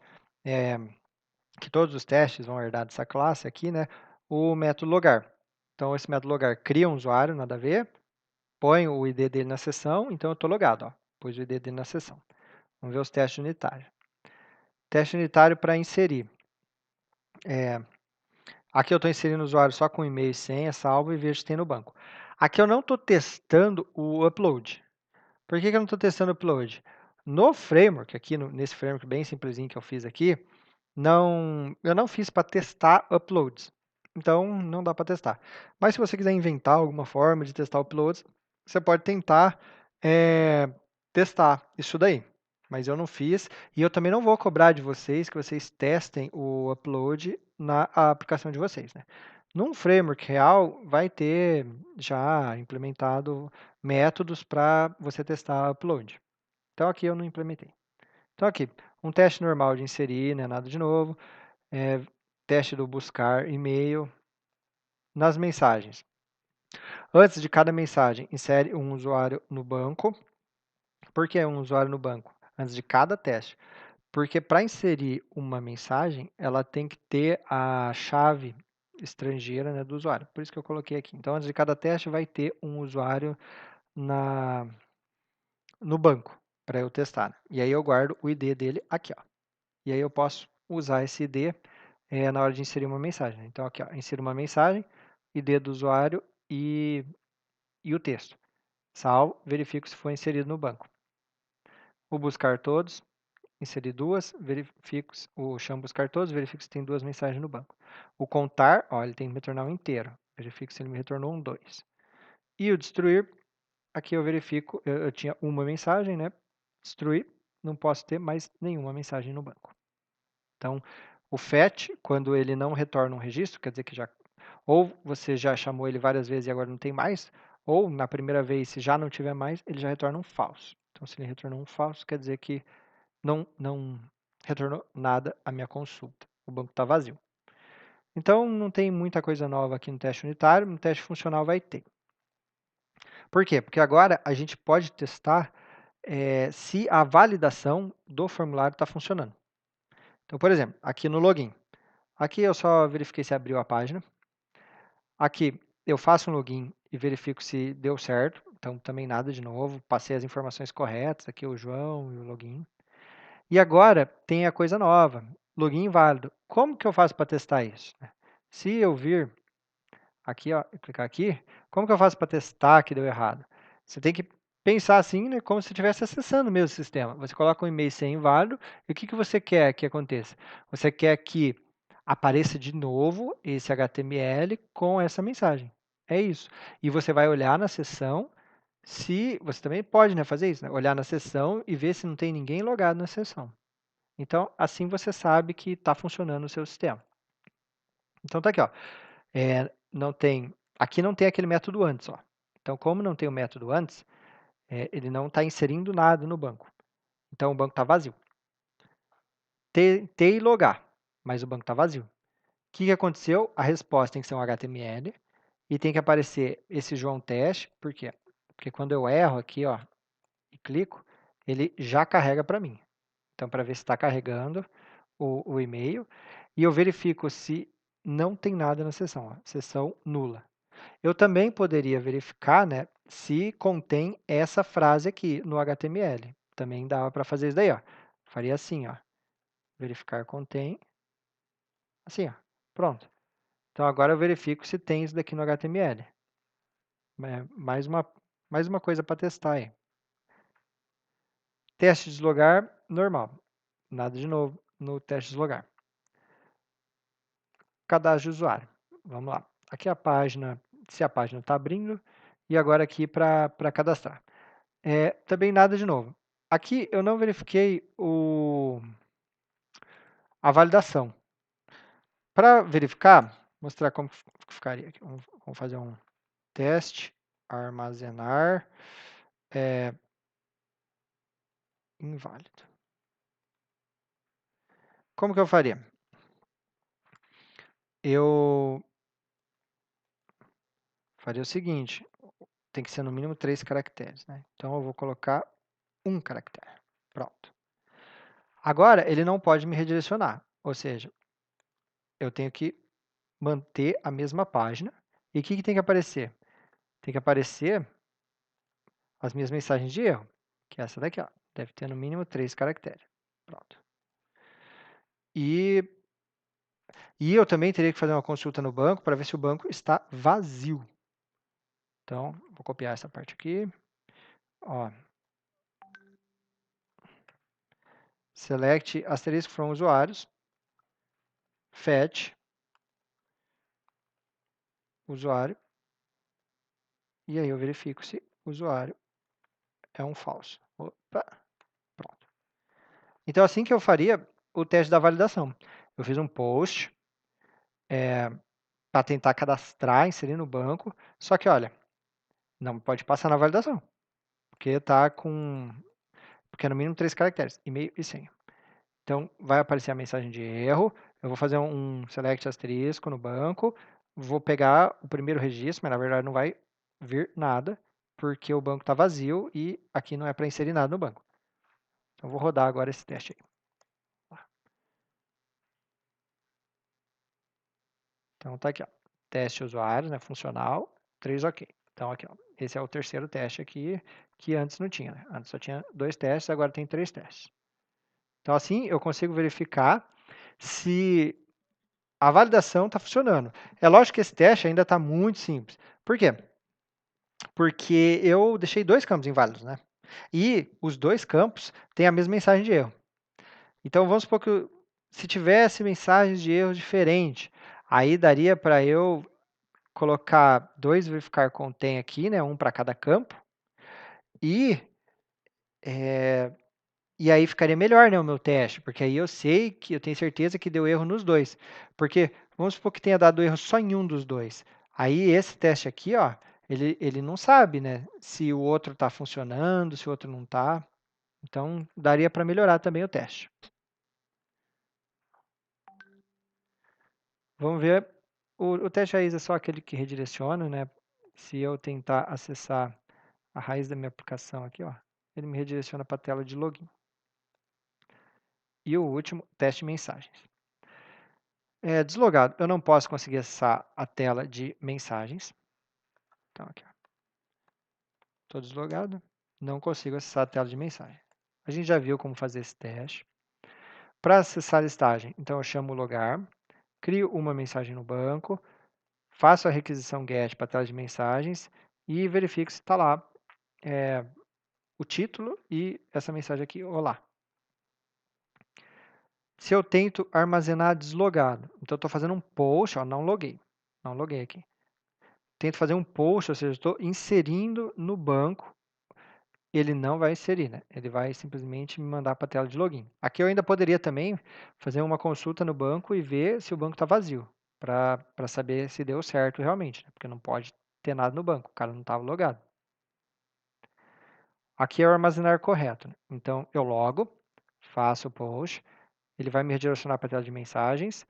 Speaker 1: que todos os testes vão herdar dessa classe aqui, né, o método logar. Então, esse método logar cria um usuário, nada a ver, põe o ID dele na sessão, então eu estou logado. Ó, pus o ID dele na sessão. Vamos ver os testes unitários. Teste unitário para inserir. Aqui eu estou inserindo o usuário só com e-mail e senha, salvo e vejo se tem no banco. Aqui eu não estou testando o upload. Por que eu não estou testando o upload? No framework, aqui nesse framework bem simplesinho que eu fiz aqui, eu não fiz para testar uploads. Então, não dá para testar. Mas se você quiser inventar alguma forma de testar uploads, você pode tentar testar isso daí. Mas eu não fiz. E eu também não vou cobrar de vocês que vocês testem o upload na aplicação de vocês. Né? Num framework real, vai ter já implementado métodos para você testar upload. Então, aqui eu não implementei. Então, aqui, um teste normal de inserir, não é nada de novo. Teste do buscar e-mail. Nas mensagens. Antes de cada mensagem, insere um usuário no banco. Por que um usuário no banco? Antes de cada teste. Porque para inserir uma mensagem, ela tem que ter a chave estrangeira, né, do usuário. Por isso que eu coloquei aqui. Então, antes de cada teste, vai ter um usuário no banco para eu testar. Né? E aí eu guardo o ID dele aqui. Ó. E aí eu posso usar esse ID na hora de inserir uma mensagem. Então, aqui, ó, insiro uma mensagem, ID do usuário e o texto. Salvo, verifico se foi inserido no banco. O buscar todos, inserir duas, verifico o chamo buscar todos, verifico se tem duas mensagens no banco. O contar, ó, ele tem que me retornar um inteiro. Verifico se ele me retornou um 2. E o destruir, aqui eu verifico, eu tinha uma mensagem, né? Destruir, não posso ter mais nenhuma mensagem no banco. Então, o fetch, quando ele não retorna um registro, quer dizer que já ou você já chamou ele várias vezes e agora não tem mais, ou na primeira vez, se já não tiver mais, ele já retorna um falso. Então, se ele retornou um falso, quer dizer que não retornou nada à minha consulta. O banco está vazio. Então, não tem muita coisa nova aqui no teste unitário, no teste funcional vai ter. Por quê? Porque agora a gente pode testar se a validação do formulário está funcionando. Então, por exemplo, aqui no login, Aqui eu só verifiquei se abriu a página. Aqui eu faço um login e verifico se deu certo. Então, também nada de novo. Passei as informações corretas. Aqui o João e o login. E agora tem a coisa nova. Login inválido. Como que eu faço para testar isso? Se eu vir aqui, ó, clicar aqui, como que eu faço para testar que deu errado? Você tem que pensar assim, né, como se estivesse acessando mesmo o sistema. Você coloca um e-mail sem inválido e o que, que você quer que aconteça? Você quer que apareça de novo esse HTML com essa mensagem. É isso. E você vai olhar na seção se você também pode, né, fazer isso, né? Olhar na seção e ver se não tem ninguém logado na seção. Então, assim você sabe que está funcionando o seu sistema. Então, tá aqui, ó. Não tem, aqui não tem aquele método antes, ó. Então, como não tem o método antes, ele não está inserindo nada no banco. Então, o banco está vazio. Tentei logar, mas o banco está vazio. O que aconteceu? A resposta tem que ser um HTML e tem que aparecer esse João teste. Por quê? Porque quando eu erro aqui, ó, e clico, ele já carrega para mim. Então, para ver se está carregando o e-mail. E eu verifico se não tem nada na seção, ó, seção nula. Eu também poderia verificar, né, se contém essa frase aqui no HTML. Também dava para fazer isso daí, ó. Faria assim, ó. Verificar contém. Assim, ó. Pronto. Então agora eu verifico se tem isso daqui no HTML. Mais uma coisa para testar aí. Teste de deslogar, normal. Nada de novo no teste de deslogar. Cadastro de usuário. Vamos lá. Aqui a página, se a página está abrindo. E agora aqui para cadastrar. Também nada de novo. Aqui eu não verifiquei a validação. Para verificar, mostrar como ficaria aqui. Vamos fazer um teste, armazenar, inválido. Como que eu faria? Eu faria o seguinte, tem que ser no mínimo 3 caracteres, né? Então eu vou colocar um caractere. Pronto. Agora ele não pode me redirecionar, ou seja, eu tenho que manter a mesma página. E o que tem que aparecer? Tem que aparecer as minhas mensagens de erro, que é essa daqui, ó. Deve ter no mínimo 3 caracteres. Pronto. E eu também teria que fazer uma consulta no banco para ver se o banco está vazio. Então, vou copiar essa parte aqui. Ó. Select asterisco from usuários. Fetch usuário. E aí eu verifico se o usuário é um falso. Opa, pronto. Então, assim que eu faria o teste da validação. Eu fiz um post para tentar cadastrar, inserir no banco. Só que, olha, não pode passar na validação. Porque é no mínimo 3 caracteres, e-mail e senha. Então, vai aparecer a mensagem de erro. Eu vou fazer um select asterisco no banco. Vou pegar o primeiro registro, mas na verdade não vai vir nada, porque o banco está vazio e aqui não é para inserir nada no banco. Então, vou rodar agora esse teste aí. Então, tá aqui, ó. Teste usuário, né, funcional, 3 ok. Então, aqui, ó, esse é o terceiro teste aqui, que antes não tinha, né? Antes só tinha 2 testes, agora tem 3 testes. Então, assim, eu consigo verificar se a validação está funcionando. É lógico que esse teste ainda está muito simples. Por quê? Porque eu deixei 2 campos inválidos, né? E os 2 campos têm a mesma mensagem de erro. Então, vamos supor que se tivesse mensagens de erro diferentes, aí daria para eu colocar 2 verificar contém aqui, né? Um para cada campo. E aí ficaria melhor, né, o meu teste, porque aí eu sei que eu tenho certeza que deu erro nos dois. Porque vamos supor que tenha dado erro só em um dos dois. Aí esse teste aqui, ó, ele não sabe, né, se o outro está funcionando, se o outro não está. Então, daria para melhorar também o teste. Vamos ver. O teste raiz é só aquele que redireciona, né? Se eu tentar acessar a raiz da minha aplicação aqui, ó, ele me redireciona para a tela de login. E o último, teste mensagens. Deslogado, eu não posso conseguir acessar a tela de mensagens. Então, aqui, estou deslogado, não consigo acessar a tela de mensagem. A gente já viu como fazer esse teste. Para acessar a listagem, então eu chamo o logar, crio uma mensagem no banco, faço a requisição GET para a tela de mensagens e verifico se está lá o título e essa mensagem aqui, olá. Se eu tento armazenar deslogado, então eu estou fazendo um post, ó, não loguei aqui. Tento fazer um post, ou seja, estou inserindo no banco, ele não vai inserir, né? Ele vai simplesmente me mandar para a tela de login. Aqui eu ainda poderia também fazer uma consulta no banco e ver se o banco está vazio, para saber se deu certo realmente, né? Porque não pode ter nada no banco, o cara não estava logado. Aqui é o armazenar correto, né? Então eu logo, faço o post, ele vai me redirecionar para a tela de mensagens,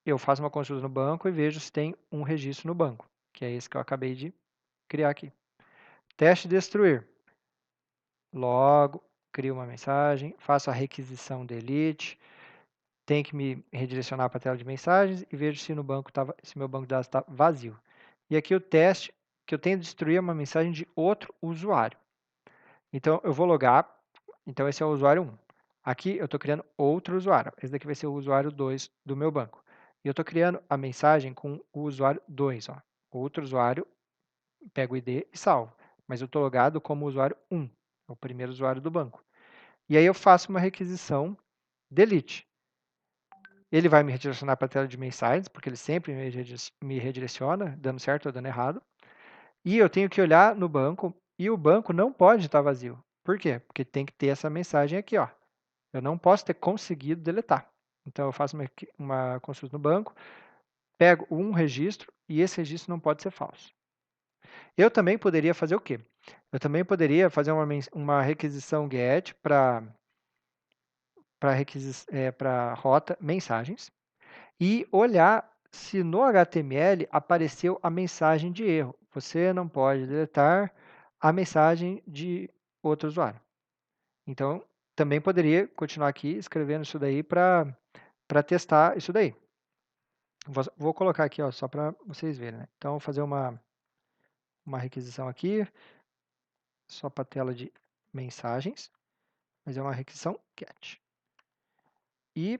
Speaker 1: eu faço uma consulta no banco e vejo se tem um registro no banco, que é esse que eu acabei de criar aqui. Teste destruir. Logo, crio uma mensagem, faço a requisição delete, tem que me redirecionar para a tela de mensagens e vejo se, se meu banco de dados está vazio. E aqui o teste que eu tenho que destruir é uma mensagem de outro usuário. Então, eu vou logar, então esse é o usuário 1. Aqui eu estou criando outro usuário, esse daqui vai ser o usuário 2 do meu banco. E eu estou criando a mensagem com o usuário 2, ó. Outro usuário, pego o ID e salvo. Mas eu estou logado como usuário 1, o primeiro usuário do banco. E aí eu faço uma requisição delete. Ele vai me redirecionar para a tela de mensagens, porque ele sempre me redireciona, dando certo ou dando errado. E eu tenho que olhar no banco, e o banco não pode estar vazio. Por quê? Porque tem que ter essa mensagem aqui, ó. Eu não posso ter conseguido deletar. Então, eu faço uma consulta no banco, pego um registro, e esse registro não pode ser falso. Eu também poderia fazer o quê? Eu também poderia fazer uma requisição GET para rota mensagens e olhar se no HTML apareceu a mensagem de erro. Você não pode deletar a mensagem de outro usuário. Então, também poderia continuar aqui escrevendo isso daí para testar isso daí. Vou colocar aqui ó, só para vocês verem. Né? Então, vou fazer uma requisição aqui, só para a tela de mensagens, mas é uma requisição GET. E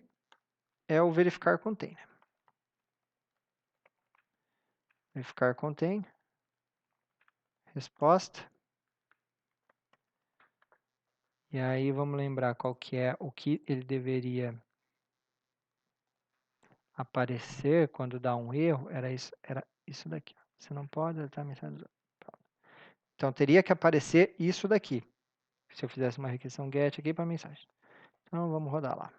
Speaker 1: é o verificar contém. Verificar contém, resposta. E aí vamos lembrar qual que é o que ele deveria aparecer quando dá um erro, era isso daqui. Você não pode deletar a mensagem. Então teria que aparecer isso daqui. Se eu fizesse uma requisição GET aqui para mensagem. Então vamos rodar lá.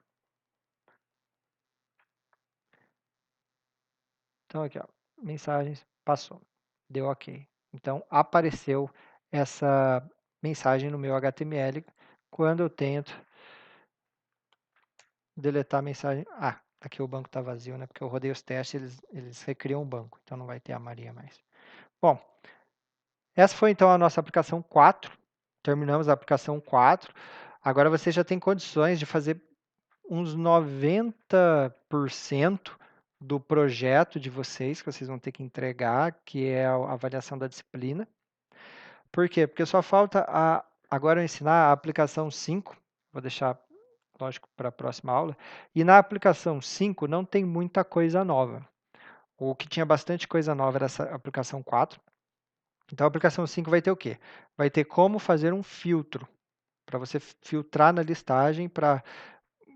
Speaker 1: Então aqui, ó, mensagens, passou. Deu OK. Então apareceu essa mensagem no meu HTML quando eu tento deletar a mensagem. Ah, aqui o banco está vazio, né? Porque eu rodei os testes, eles recriam o banco. Então não vai ter a Maria mais. Bom, essa foi então a nossa aplicação 4. Terminamos a aplicação 4. Agora você já tem condições de fazer uns 90% do projeto de vocês, que vocês vão ter que entregar, que é a avaliação da disciplina. Por quê? Porque só falta agora eu ensinar a aplicação 5. Vou deixar, lógico, para a próxima aula. E na aplicação 5 não tem muita coisa nova. O que tinha bastante coisa nova era essa aplicação 4. Então, a aplicação 5 vai ter o quê? Vai ter como fazer um filtro, para você filtrar na listagem para,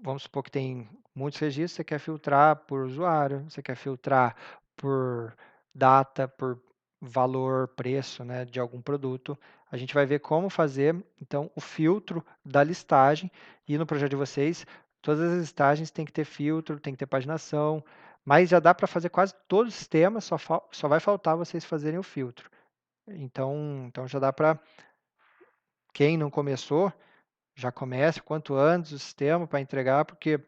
Speaker 1: vamos supor que tem muitos registros, você quer filtrar por usuário, você quer filtrar por data, por valor, preço, né, de algum produto. A gente vai ver como fazer, então, o filtro da listagem e no projeto de vocês, todas as listagens têm que ter filtro, tem que ter paginação, mas já dá para fazer quase todo o sistema, só vai faltar vocês fazerem o filtro. Então já dá para, quem não começou, já comece quanto antes o sistema para entregar, porque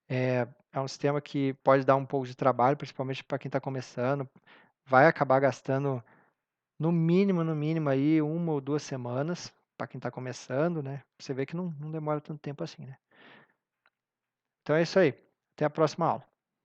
Speaker 1: é um sistema que pode dar um pouco de trabalho, principalmente para quem está começando, vai acabar gastando no mínimo aí 1 ou 2 semanas para quem está começando, né? Você vê que não demora tanto tempo assim, né? Então é isso aí. Até a próxima aula.